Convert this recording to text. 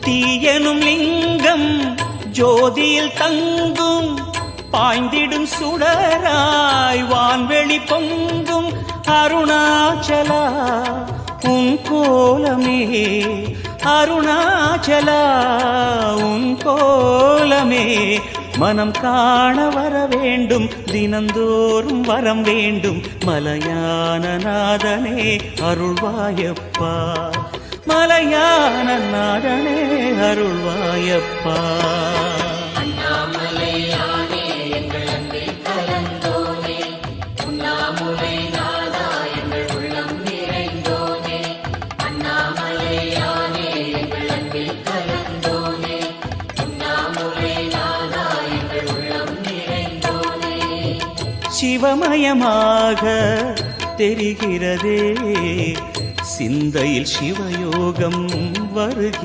தீயனும் லிங்கம் ஜோதியில் தங்கும் பாய்ந்திடும் சுடராய் வான்வெளி பொங்கும் அருணாச்சலா உன் கோலமே அருணாச்சலா உன் கோலமே மனம் காண வர வேண்டும் தினந்தோறும் வரம் வேண்டும் மலையான நாதனே அருள்வாயப்பா மலையான நாதனே அருள்வாயப்பா சிவமயமாக தெரிகிறதே சிந்தையில் சிவயோகம் வருகிறது.